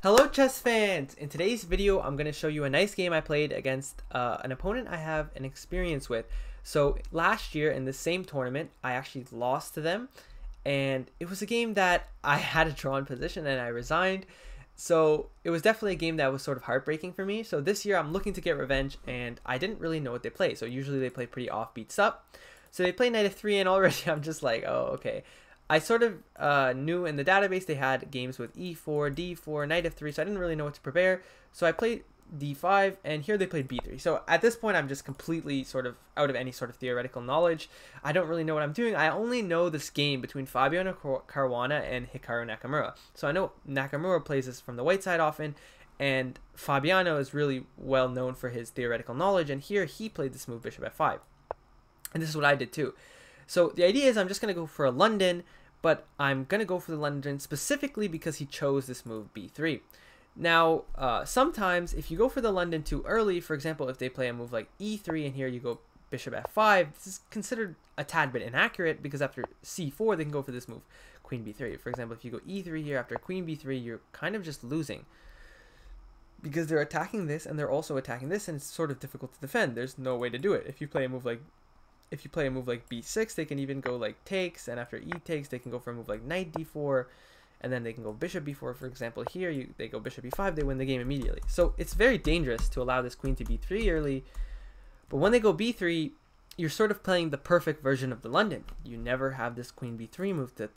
Hello chess fans! In today's video I'm going to show you a nice game I played against an opponent I have an experience with. So last year in the same tournament I actually lost to them, and it was a game that I had a drawn position and I resigned. So it was definitely a game that was sort of heartbreaking for me. So this year I'm looking to get revenge, and I didn't really know what they play. So usually they play pretty offbeat stuff. So they play knight f3, and already I'm just like, oh, okay. I sort of knew in the database they had games with e4, d4, knight f3, so I didn't really know what to prepare. So I played d5, and here they played b3. So at this point, I'm just completely sort of out of any sort of theoretical knowledge. I don't really know what I'm doing. I only know this game between Fabiano Caruana and Hikaru Nakamura. So I know Nakamura plays this from the white side often, and Fabiano is really well known for his theoretical knowledge, and here he played this move bishop f5. And this is what I did too. So the idea is I'm just going to go for a London, but I'm going to go for the London specifically because he chose this move b3. Now, sometimes if you go for the London too early, for example, if they play a move like e3 and here you go bishop f5, this is considered a tad bit inaccurate because after c4 they can go for this move queen b3. For example, if you go e3 here after queen b3, you're kind of just losing because they're attacking this and they're also attacking this, and it's sort of difficult to defend. There's no way to do it. If you play a move like b6, they can even go like takes, and after e takes they can go for a move like knight d4, and then they can go bishop b4. For example, here they go bishop b5, they win the game immediately. So it's very dangerous to allow this queen to b3 early, but when they go b3, you're sort of playing the perfect version of the London. You never have this queen b3 move to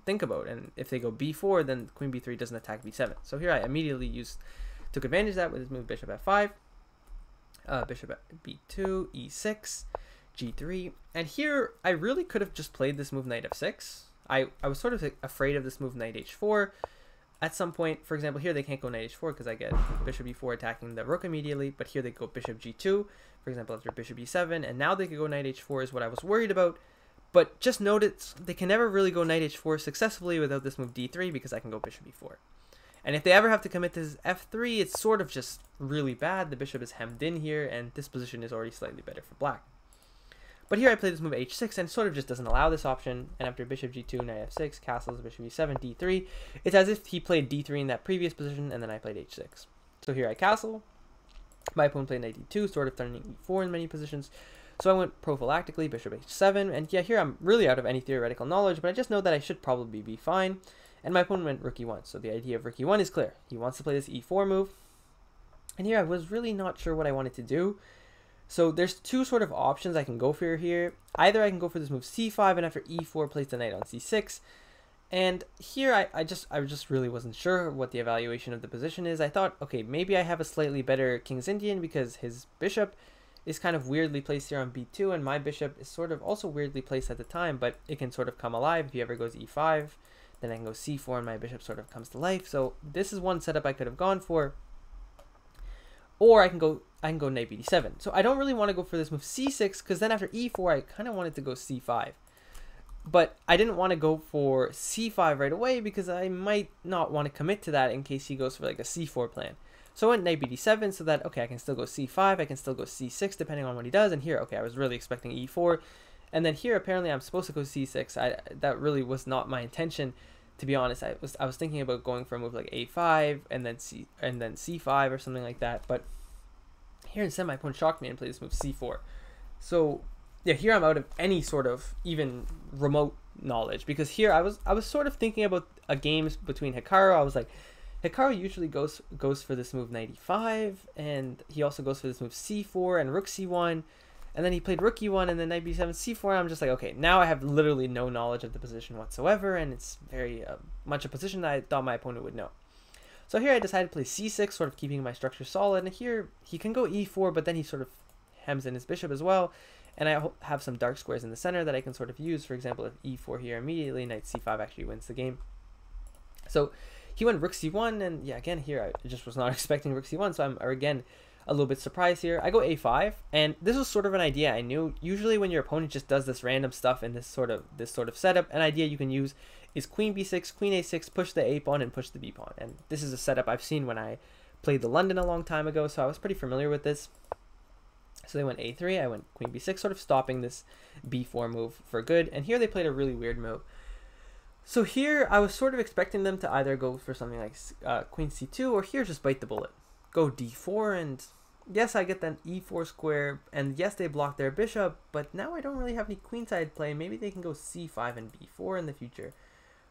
think about, and if they go b4, then queen b3 doesn't attack b7. So here I immediately took advantage of that with this move bishop f5, bishop b2, e6, g3, and here I really could have just played this move knight f6. I was sort of afraid of this move knight h4 at some point. For example, here they can't go knight h4 because I get bishop e4 attacking the rook immediately, but here they go bishop g2, for example, after bishop e7, and now they could go knight h4 is what I was worried about. But just notice they can never really go knight h4 successfully without this move d3 because I can go bishop e4. And if they ever have to commit to this f3, it's sort of just really bad. The bishop is hemmed in here, and this position is already slightly better for black. But here I play this move h6, and it sort of just doesn't allow this option. And after bishop g2, knight f6, castles, bishop e7, d3. It's as if he played d3 in that previous position, and then I played h6. So here I castle. My opponent played knight d2, sort of threatening e4 in many positions. So I went prophylactically, bishop h7. And yeah, here I'm really out of any theoretical knowledge, but I just know that I should probably be fine. And my opponent went rook e1. So the idea of rook e1 is clear. He wants to play this e4 move. And here I was really not sure what I wanted to do. So there's two sort of options I can go for here. Either I can go for this move c5, and after e4 place the knight on c6. And here I just really wasn't sure what the evaluation of the position is. I thought, okay, maybe I have a slightly better King's Indian because his bishop is kind of weirdly placed here on b2, and my bishop is sort of also weirdly placed at the time, but it can sort of come alive if he ever goes e5. Then I can go c4 and my bishop sort of comes to life. So this is one setup I could have gone for. Or I can go knight b7. So I don't really want to go for this move c6 because then after e4 I kind of wanted to go c5. But I didn't want to go for c5 right away because I might not want to commit to that in case he goes for like a c4 plan. So I went knight bd7 so that, okay, I can still go c5, I can still go c6 depending on what he does. And here, okay, I was really expecting e4. And then here apparently I'm supposed to go c6. That really was not my intention. To be honest, I was thinking about going for a move like a5 and then c5 or something like that. But here instead my opponent shocked me and played this move c4. So yeah, here I'm out of any sort of even remote knowledge because here I was sort of thinking about a game between Hikaru. I was like, Hikaru usually goes for this move knight e5, and he also goes for this move c4 and rook c1. And then he played rook e1 and then knight b7, c4. And I'm just like, okay, now I have literally no knowledge of the position whatsoever, and it's very much a position that I thought my opponent would know. So here I decided to play c6, sort of keeping my structure solid. And here he can go e4, but then he sort of hems in his bishop as well. And I have some dark squares in the center that I can sort of use. For example, if e4 here immediately, knight c5 actually wins the game. So he went rook c1, and yeah, again here I just was not expecting rook c1, so I'm again a little bit surprised here. I go a5, and this was sort of an idea I knew. Usually when your opponent just does this random stuff in this sort of setup, an idea you can use is queen b6, queen a6, push the a pawn and push the b pawn. And this is a setup I've seen when I played the London a long time ago, so I was pretty familiar with this. So they went a3, I went queen b6, sort of stopping this b4 move for good. And here they played a really weird move. So here I was sort of expecting them to either go for something like queen c2, or here just bite the bullet. Go d4, and yes, I get that e4 square, and yes, they block their bishop, but now I don't really have any queenside play. Maybe they can go c5 and b4 in the future.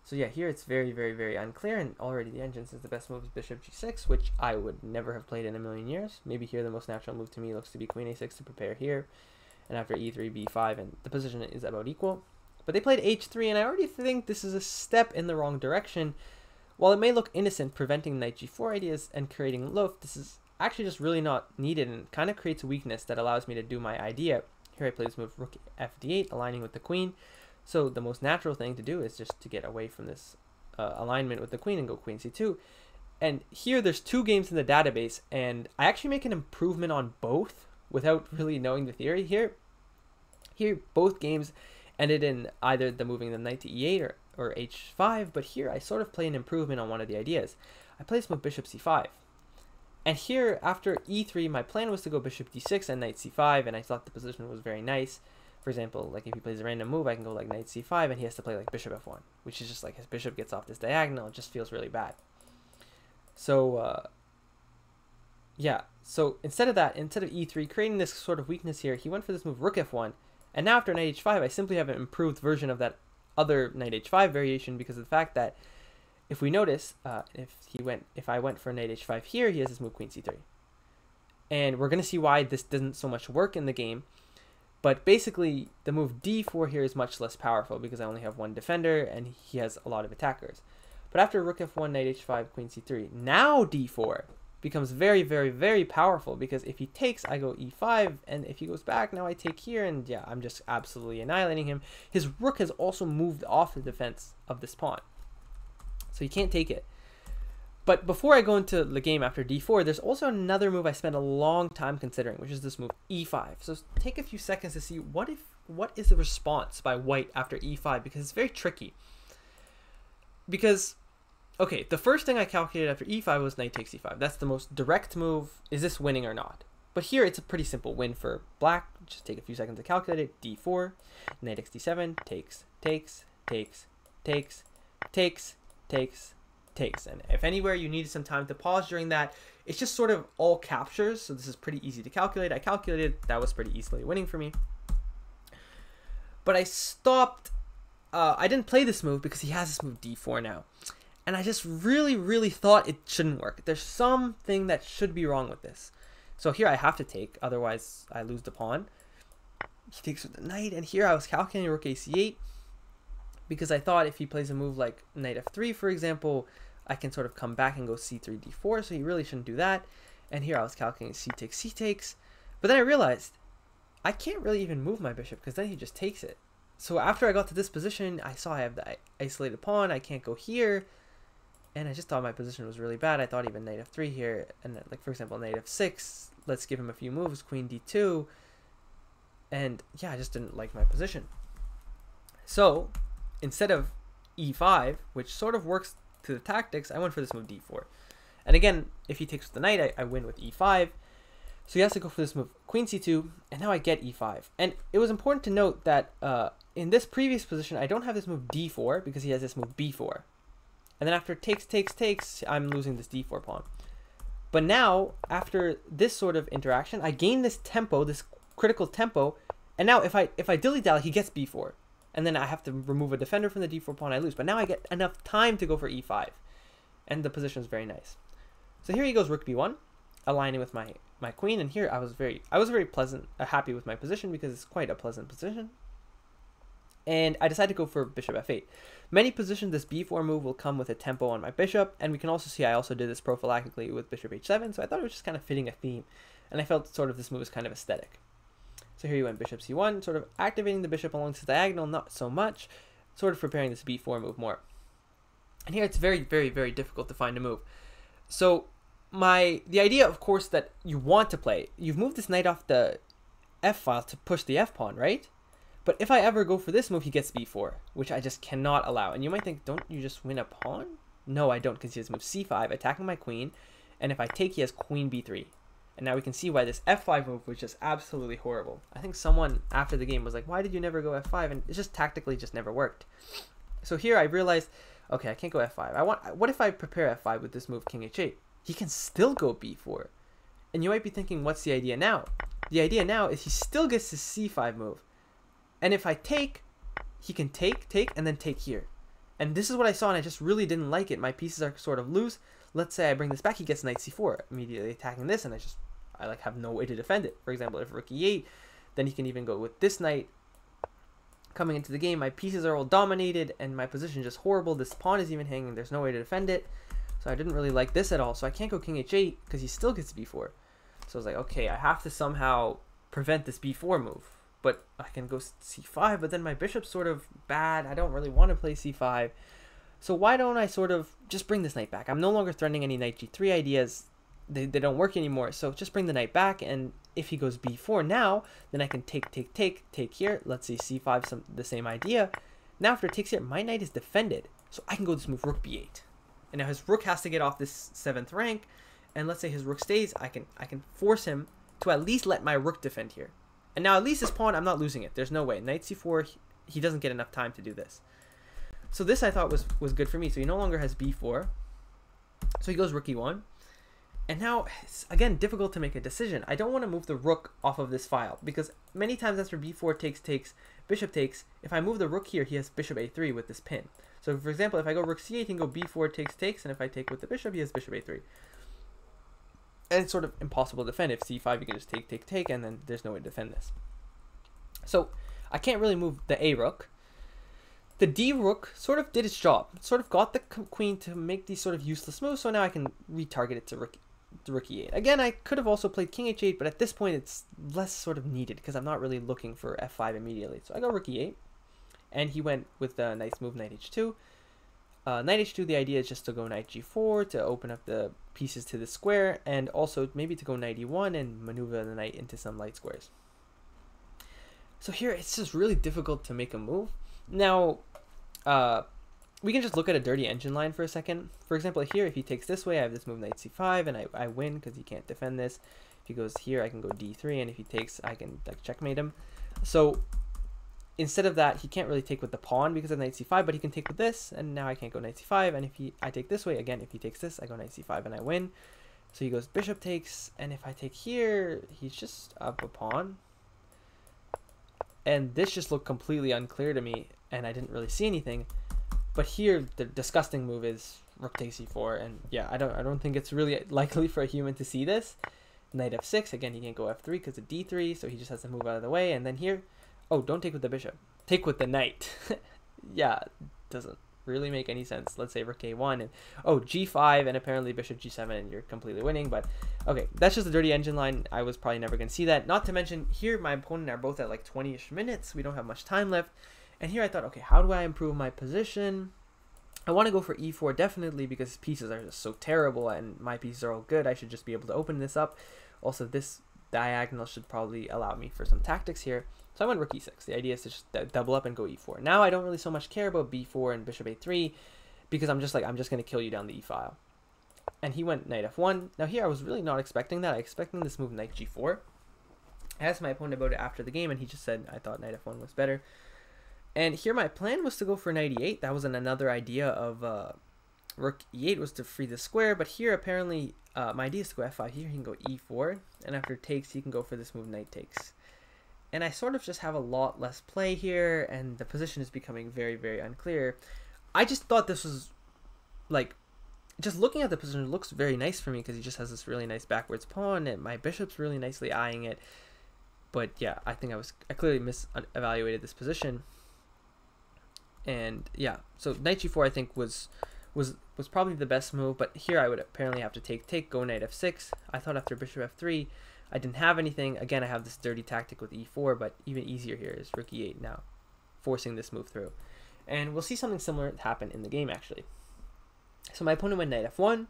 So yeah, here it's very, very, very unclear, and already the engine says the best move is bishop g6, which I would never have played in a million years. Maybe here the most natural move to me looks to be queen a6 to prepare here, and after e3, b5, and the position is about equal. But they played h3, and I already think this is a step in the wrong direction. While it may look innocent, preventing knight g4 ideas and creating loaf, this is actually just really not needed, and kind of creates a weakness that allows me to do my idea. Here I play this move rook fd8, aligning with the queen. So the most natural thing to do is just to get away from this alignment with the queen and go queen c2. And here there's 2 games in the database, and I actually make an improvement on both without really knowing the theory. Here both games ended in either the moving the knight to e8 or h5, but here I sort of play an improvement on one of the ideas. I play this move bishop c5. And here, after e3, my plan was to go bishop d6 and knight c5, and I thought the position was very nice. For example, like if he plays a random move, I can go like knight c5, and he has to play like bishop f1, which is just like his bishop gets off this diagonal. It just feels really bad. So, yeah. So instead of that, instead of e3, creating this sort of weakness here, he went for this move rook f1. And now after knight h5, I simply have an improved version of that other knight h5 variation, because of the fact that if we notice, if I went for knight h5 here, he has this move queen c3. And we're going to see why this doesn't so much work in the game. But basically, the move d4 here is much less powerful because I only have one defender and he has a lot of attackers. But after rook f1, knight h5, queen c3, now d4 becomes very, very, very powerful, because if he takes, I go e5, and if he goes back, now I take here, and yeah, I'm just absolutely annihilating him. His rook has also moved off the defense of this pawn, so he can't take it. But before I go into the game after d4, there's also another move I spent a long time considering, which is this move e5. So take a few seconds to see what is the response by white after e5, because it's very tricky. Because, okay, the first thing I calculated after e5 was knight takes e5. That's the most direct move. Is this winning or not? But here it's a pretty simple win for black. Just take a few seconds to calculate it. d4, knight takes d7, takes, takes, takes, takes, takes, takes, takes. And if anywhere you needed some time to pause during that, it's just sort of all captures. So this is pretty easy to calculate. I calculated that was pretty easily winning for me. But I stopped. I didn't play this move because he has this move d4 now. And I just really, really thought it shouldn't work. There's something that should be wrong with this. So here I have to take, otherwise I lose the pawn. He takes with the knight, and here I was calculating rook ac8, because I thought if he plays a move like knight f3, for example, I can sort of come back and go c3, d4, so he really shouldn't do that. And here I was calculating c takes, but then I realized I can't really even move my bishop, because then he just takes it. So after I got to this position, I saw I have the isolated pawn, I can't go here, and I just thought my position was really bad. I thought even knight f3 here, and like for example knight f6, let's give him a few moves, queen d2, and yeah, I just didn't like my position. So instead of e5, which sort of works to the tactics, I went for this move d4. And again, if he takes with the knight, I win with e5. So he has to go for this move queen c2, and now I get e5. And it was important to note that in this previous position, I don't have this move d4 because he has this move b4. And then after takes, I'm losing this d4 pawn. But now, after this sort of interaction, I gain this tempo, this critical tempo, and now if I dilly-dally, he gets b4. And then I have to remove a defender from the d4 pawn, I lose. But now I get enough time to go for e5. And the position is very nice. So here he goes rook b1, aligning with my queen, and here I was very happy with my position because it's quite a pleasant position. And I decided to go for bishop f8. Many positions this b4 move will come with a tempo on my bishop, and we can also see I also did this prophylactically with bishop h7, so I thought it was just kind of fitting a theme, and I felt sort of this move was kind of aesthetic. So here you went bishop c1, sort of activating the bishop along the diagonal, not so much, sort of preparing this b4 move more. And here it's very, very, very difficult to find a move. So the idea, of course, that you want to play, you've moved this knight off the f file to push the f pawn, right? But if I ever go for this move, he gets b4, which I just cannot allow. And you might think, don't you just win a pawn? No, I don't, because he has move c5, attacking my queen. And if I take, he has queen b3. And now we can see why this f5 move was just absolutely horrible. I think someone after the game was like, why did you never go f5? And it just tactically just never worked. So here I realized, okay, I can't go f5. What if I prepare f5 with this move king h8? He can still go b4. And you might be thinking, what's the idea now? The idea now is he still gets his c5 move. And if I take, he can take, and then take here. And this is what I saw, and I just really didn't like it. My pieces are sort of loose. Let's say I bring this back, he gets knight c4, immediately attacking this, and I like have no way to defend it. For example, if rook e8, then he can even go with this knight. Coming into the game, my pieces are all dominated, and my position is just horrible. This pawn is even hanging. There's no way to defend it. So I didn't really like this at all. So I can't go king h8 because he still gets b4. So I was like, okay, I have to somehow prevent this b4 move. But I can go c5, but then my bishop's sort of bad. I don't really want to play c5. So why don't I sort of just bring this knight back? I'm no longer threatening any knight g3 ideas. They don't work anymore. So just bring the knight back, and if he goes b4 now, then I can take here. Let's see, c5, the same idea. Now after it takes here, my knight is defended. So I can go this move rook b8. And now his rook has to get off this 7th rank. And let's say his rook stays, I can force him to at least let my rook defend here. And now at least this pawn, I'm not losing it. There's no way. Knight c4, he doesn't get enough time to do this. So this I thought was good for me. So he no longer has b4. So he goes rook e1. And now, it's, again, difficult to make a decision. I don't want to move the rook off of this file, because many times after b4 takes, bishop takes, if I move the rook here, he has bishop a3 with this pin. So for example, if I go rook c8, he can go b4 takes, and if I take with the bishop, he has bishop a3. And it's sort of impossible to defend. If c5, you can just take, and then there's no way to defend this. So I can't really move the a rook. The d rook sort of did its job. It sort of got the queen to make these sort of useless moves, so now I can retarget it to rook e8. Again, I could have also played king h8, but at this point it's less sort of needed because I'm not really looking for f5 immediately. So I go rook e8, and he went with the nice move knight h2. Knight h2, the idea is just to go knight g4 to open up the pieces to the square, and also maybe to go knight e1 and maneuver the knight into some light squares. So here it's just really difficult to make a move. Now, we can just look at a dirty engine line for a second. For example, here, if he takes this way, I have this move knight c5, and I win because he can't defend this. If he goes here, I can go d3, and if he takes, I can like checkmate him. So instead of that, he can't really take with the pawn because of knight c5, but he can take with this, and now I can't go knight c5. And if I take this way, again, if he takes this, I go knight c5 and I win. So he goes bishop takes, and if I take here, he's just up a pawn. And this just looked completely unclear to me, and I didn't really see anything. But here, the disgusting move is rook takes e4, and yeah, I don't think it's really likely for a human to see this. Knight f6, again, he can't go f3 because of d3, so he just has to move out of the way. And then here, oh, don't take with the bishop, take with the knight. Yeah, doesn't really make any sense. Let's say rook a1, and oh, g5, and apparently bishop g7, and you're completely winning. But okay, that's just a dirty engine line. I was probably never going to see that. Not to mention, here my opponent are both at like 20-ish minutes. We don't have much time left. And here I thought, okay, how do I improve my position? I want to go for e4 definitely because his pieces are just so terrible and my pieces are all good. I should just be able to open this up. Also, this diagonal should probably allow me for some tactics here. So I went rook e6. The idea is to just double up and go e4. Now I don't really so much care about b4 and bishop a3 because I'm just going to kill you down the e file. And he went knight f1. Now here I was really not expecting that. I was expecting this move knight g4. I asked my opponent about it after the game, and he just said I thought knight f1 was better. And here my plan was to go for knight e8. That was another idea of rook e8 was to free the square. But here apparently my idea is to go f5. Here he can go e4. And after takes, he can go for this move knight takes. And I sort of just have a lot less play here. And the position is becoming very, very unclear. I just thought this was like, just looking at the position, it looks very nice for me because he just has this really nice backwards pawn. And my bishop's really nicely eyeing it. But yeah, I think I clearly misevaluated this position. And yeah, so knight g4 I think was probably the best move, but here I would apparently have to take, go knight f6. I thought after bishop f3, I didn't have anything. Again, I have this dirty tactic with e4, but even easier here is rook e8 now, forcing this move through. And we'll see something similar happen in the game actually. So my opponent went knight f1,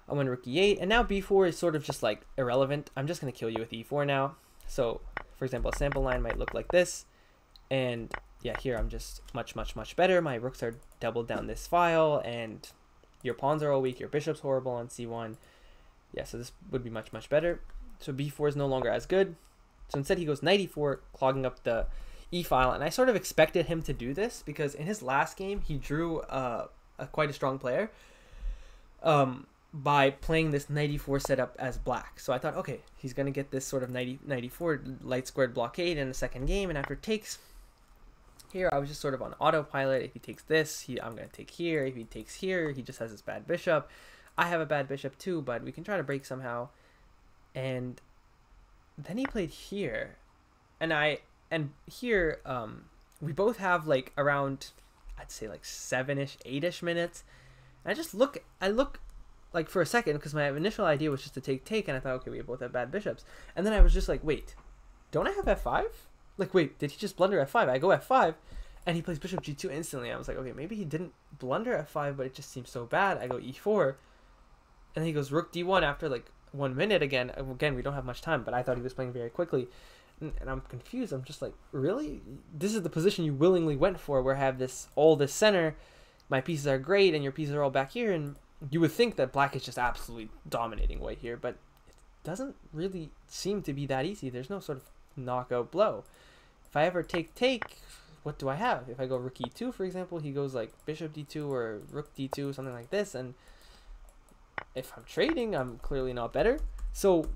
I went rook e8, and now b4 is sort of just like irrelevant. I'm just going to kill you with e4 now. So for example, a sample line might look like this, and yeah, here I'm just much better. My rooks are doubled down this file, and your pawns are all weak. Your bishop's horrible on c1. Yeah, so this would be much better. So b4 is no longer as good. So instead he goes knight e4, clogging up the... e-file, and I sort of expected him to do this because in his last game he drew quite a strong player by playing this knight e4 setup as black. So I thought, okay, he's gonna get this sort of knight e4 light squared blockade in the second game, and after takes here, I was just sort of on autopilot. If he takes this, I'm gonna take here. If he takes here, he just has this bad bishop. I have a bad bishop too, but we can try to break somehow. And then he played here, and here we both have like around, I'd say like 7-ish, 8-ish minutes. And I look like for a second, because my initial idea was just to take, and I thought, okay, we both have bad bishops. And then I was just like, wait, don't I have f5? Like, wait, did he just blunder f5? I go f5, and he plays bishop g2 instantly. I was like, okay, maybe he didn't blunder f5, but it just seems so bad. I go e4, and then he goes rook d1 after like 1 minute again. Again, we don't have much time, but I thought he was playing very quickly. And I'm confused. I'm just like, really? This is the position you willingly went for, where I have all this center, my pieces are great, and your pieces are all back here, and you would think that black is just absolutely dominating white here, but it doesn't really seem to be that easy. There's no sort of knockout blow. If I ever take, what do I have? If I go rook e2, for example, he goes like bishop d2 or rook d2, something like this, and if I'm trading, I'm clearly not better. So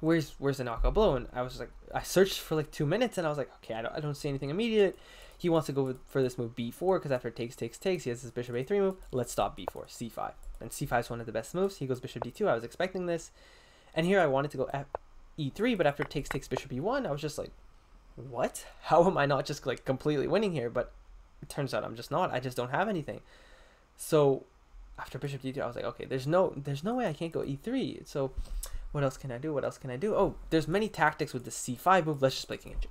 where's the knockout blow? And I was like, I searched for like 2 minutes, and I was like, okay, I don't see anything immediate. He wants to go for this move b4, because after takes, he has this bishop a3 move. Let's stop b4, c5. And c5 is one of the best moves. He goes bishop d2. I was expecting this. And here I wanted to go e3, but after takes bishop e1, I was just like, what? How am I not just like completely winning here? But it turns out I'm just not. I just don't have anything. So after bishop d2, I was like, okay, there's no way I can't go e3. So what else can I do? Oh, there's many tactics with the c5 move. Let's just play king and g.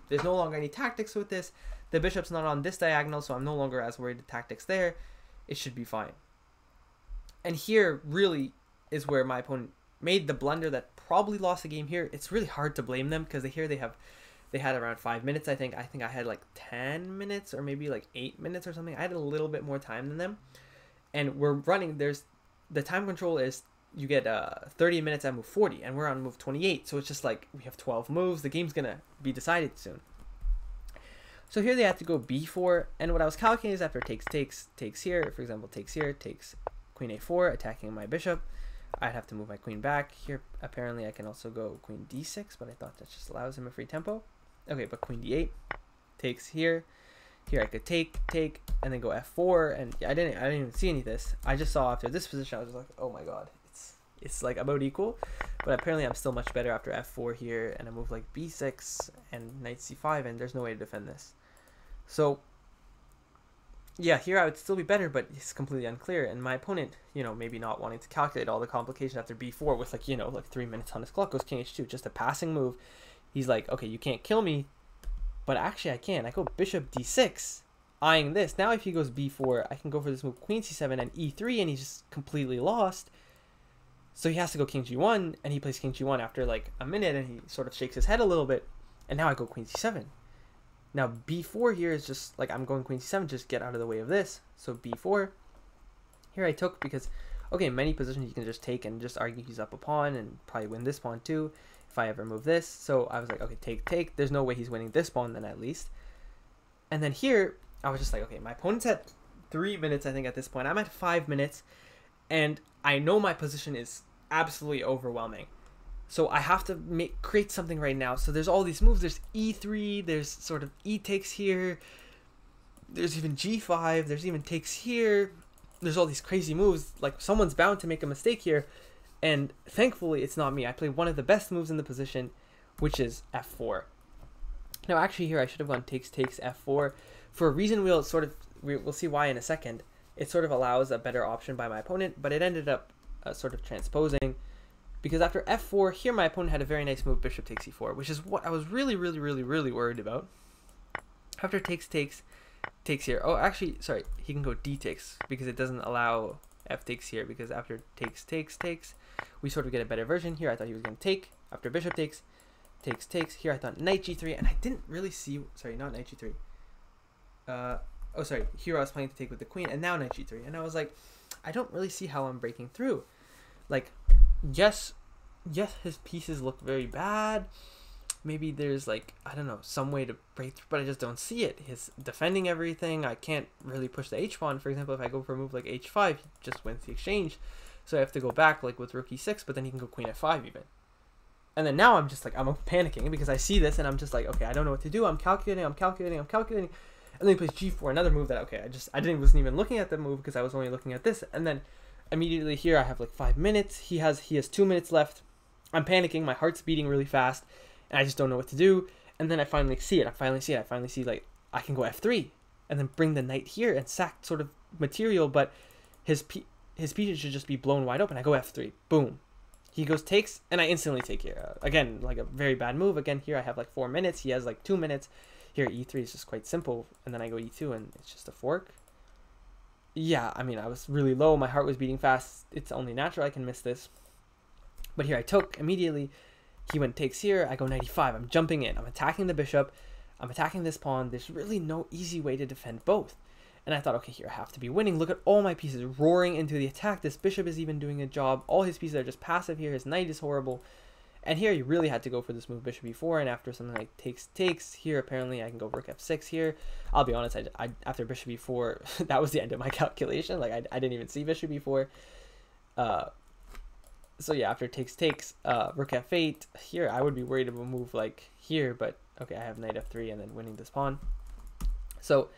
There's no longer any tactics with this. The bishop's not on this diagonal, so I'm no longer as worried the tactics there. It should be fine. And here really is where my opponent made the blunder that probably lost the game here. It's really hard to blame them, because here they had around 5 minutes, I think. I think I had like 10 minutes or maybe like 8 minutes or something. I had a little bit more time than them. And we're running, the time control is you get 30 minutes at move 40, and we're on move 28. So it's just like we have 12 moves. The game's gonna be decided soon. So here they had to go b4, and what I was calculating is after takes here, for example, takes here, takes queen a4, attacking my bishop, I'd have to move my queen back. Here, apparently I can also go queen d6, but I thought that just allows him a free tempo. Okay, but queen d8, takes here. Here I could take, and then go f4, and I didn't even see any of this. I just saw after this position, I was just like, oh my god, it's like about equal. But apparently I'm still much better after f4 here, and I move like b6 and knight c5, and there's no way to defend this. So yeah, here I would still be better, but it's completely unclear. And my opponent, maybe not wanting to calculate all the complications after b4 with like 3 minutes on his clock, goes king h2, just a passing move. He's like, okay, you can't kill me, but actually I can. I go bishop d6, eyeing this. Now if he goes b4, I can go for this move queen c7 and e3, and he's just completely lost. So he has to go king g1, and he plays king g1 after like a minute, and he sort of shakes his head a little bit. And now I go queen c7. Now b4 here is just like, I'm going queen c7, just get out of the way of this. So b4. Here I took because, okay, in many positions you can just take and just argue he's up a pawn and probably win this pawn too if I ever move this. So I was like, okay, take. There's no way he's winning this pawn then, at least. And then here, I was just like, okay, my opponent's at 3 minutes, I think, at this point. I'm at 5 minutes, and I know my position is absolutely overwhelming. So I have to create something right now. So there's all these moves. There's e3. There's sort of e takes here. There's even g5. There's even takes here. There's all these crazy moves. Like, someone's bound to make a mistake here. And thankfully, it's not me. I played one of the best moves in the position, which is f4. Now, actually, here I should have gone takes f4 for a reason we'll see why in a second. It sort of allows a better option by my opponent, but it ended up sort of transposing. Because after f4, here my opponent had a very nice move, bishop takes e4, which is what I was really worried about. After takes here. Oh, actually, sorry, he can go d takes, because it doesn't allow f takes here, because after takes, we sort of get a better version. Here I thought he was going to take. After bishop takes. Here I thought knight g3, and I didn't really see, sorry, not knight g3. Oh, sorry, here I was planning to take with the queen, and now knight g3. And I was like, I don't really see how I'm breaking through. Like, yes, his pieces look very bad. maybe there's like, I don't know, some way to break through, but I just don't see it. He's defending everything. I can't really push the h pawn. For example, if I go for a move like h5, he just wins the exchange. So I have to go back like with rook e6, but then he can go queen f5 even. And then now I'm just like, I'm panicking because I see this and I'm just like, okay, I don't know what to do. I'm calculating. And then he plays g4, another move that, okay, wasn't even looking at the move because I was only looking at this. And then immediately here I have like 5 minutes. He has 2 minutes left. I'm panicking. My heart's beating really fast and I just don't know what to do. And then I finally see it. I finally see like I can go f3 and then bring the knight here and sack sort of material, but his pieces should just be blown wide open. I go f3. Boom. He goes takes, and I instantly take here. Again, like a very bad move. Again, here I have like 4 minutes. He has like 2 minutes. Here, e3 is just quite simple. And then I go e2, and it's just a fork. Yeah, I mean, I was really low. My heart was beating fast. It's only natural I can miss this. But here I took immediately. He went takes here. I go knight e5. I'm jumping in. I'm attacking the bishop. I'm attacking this pawn. There's really no easy way to defend both. And I thought, okay, here I have to be winning. Look at all my pieces roaring into the attack. This bishop is even doing a job. All his pieces are just passive here. His knight is horrible. And here you really had to go for this move, bishop e4. And after something like takes, here apparently I can go rook f6 here. I'll be honest, I after bishop e4, that was the end of my calculation. Like I didn't even see bishop e4. So yeah, after takes, rook f8. Here I would be worried of a move like here. But okay, I have knight f3 and then winning this pawn. So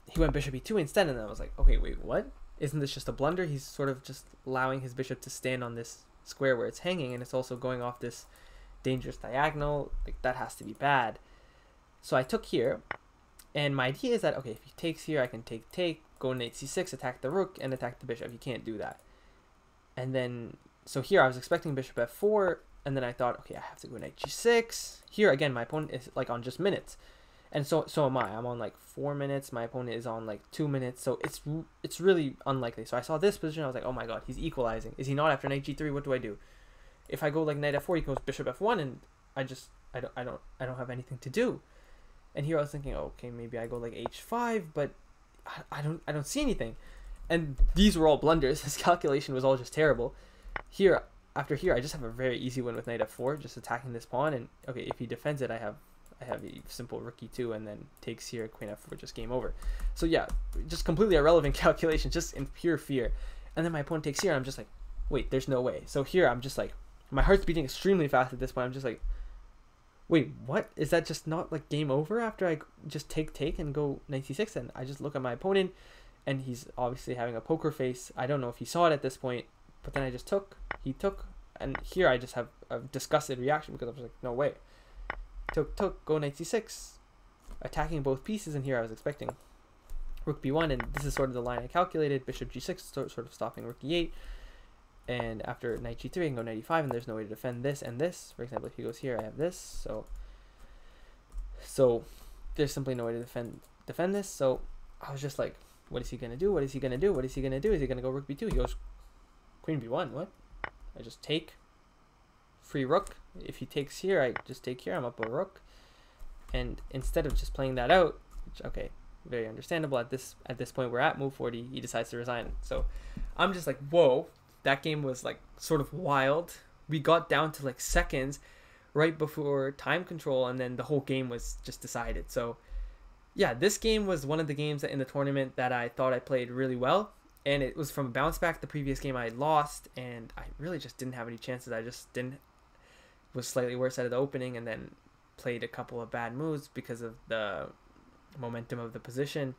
he went bishop e2 instead, and I was like, okay, wait, what? Isn't this just a blunder? He's sort of just allowing his bishop to stand on this square where it's hanging, and it's also going off this dangerous diagonal. Like, that has to be bad. So I took here, and my idea is that, okay, if he takes here, I can take, go knight c6, attack the rook, and attack the bishop. He can't do that. And then, so here I was expecting bishop f4, and then I thought, okay, I have to go knight g6. Here, again, my opponent is like on just minutes. And so am I. I'm on like 4 minutes. My opponent is on like 2 minutes. So it's really unlikely. So I saw this position. I was like, oh my god, he's equalizing. Is he not after knight g3? What do I do? If I go like knight f4, he goes bishop f1, and I don't have anything to do. And here I was thinking, oh, okay, maybe I go like h5, but I don't see anything. And these were all blunders. This calculation was all just terrible. Here, after here, I just have a very easy win with knight f4, just attacking this pawn. And okay, if he defends it, I have a simple rook e2, and then takes here, queen f4, just game over. So yeah, just completely irrelevant calculation, just in pure fear. And then my opponent takes here, and I'm just like, wait, there's no way. So here I'm just like, my heart's beating extremely fast at this point. I'm just like, wait, what? Is that just not like game over after I just take and go knight c6? And I just look at my opponent, and he's obviously having a poker face. I don't know if he saw it at this point, but then I just took, he took, and here I just have a disgusted reaction because I was like, no way. Took, go knight c6, attacking both pieces, and here I was expecting rook b1, and this is sort of the line I calculated, bishop g6, sort of stopping rook e8, and after knight g3, I can go knight e5, and there's no way to defend this and this. For example, if he goes here, I have this, so there's simply no way to defend this. So I was just like, what is he gonna do? What is he gonna do? What is he gonna do? Is he gonna go rook b2? He goes queen b1. What? I just take. Free rook. If he takes here, I just take here. I'm up a rook, and instead of just playing that out, which, okay, very understandable at this point, we're at move 40. He decides to resign. So I'm just like, whoa, that game was like sort of wild. We got down to like seconds right before time control, and then the whole game was just decided. So yeah, this game was one of the games in the tournament that I thought I played really well. And it was from a bounce back. The previous game I had lost, and I really just didn't have any chances. I just was slightly worse at the opening, and then played a couple of bad moves because of the momentum of the position,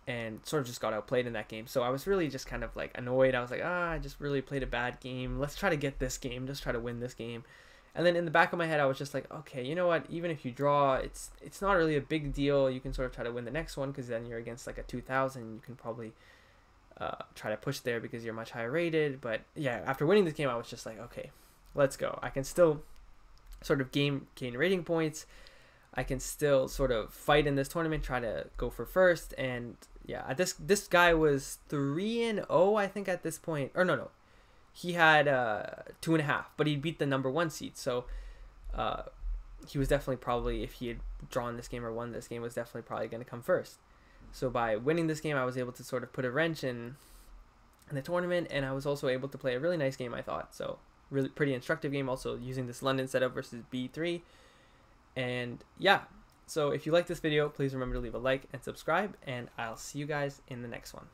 and sort of just got outplayed in that game. So I was really just kind of like annoyed. I was like, I just really played a bad game. Let's try to get this game. Just try to win this game. And then in the back of my head, I was just like, okay, you know what? Even if you draw, it's not really a big deal. You can sort of try to win the next one, because then you're against like a 2000. You can probably try to push there because you're much higher rated. But yeah, after winning this game, I was just like, okay, let's go. I can still sort of gain rating points. I can still sort of fight in this tournament, try to go for first. And yeah, this guy was 3-0, I think, at this point. Or no, he had 2.5, but he beat the #1 seed. So he was definitely probably, if he had drawn this game or won this game, was definitely probably going to come first. So by winning this game, I was able to sort of put a wrench in the tournament, and I was also able to play a really nice game, I thought. So really pretty instructive game, also using this London setup versus B3. And yeah, so if you like this video, please remember to leave a like and subscribe, and I'll see you guys in the next one.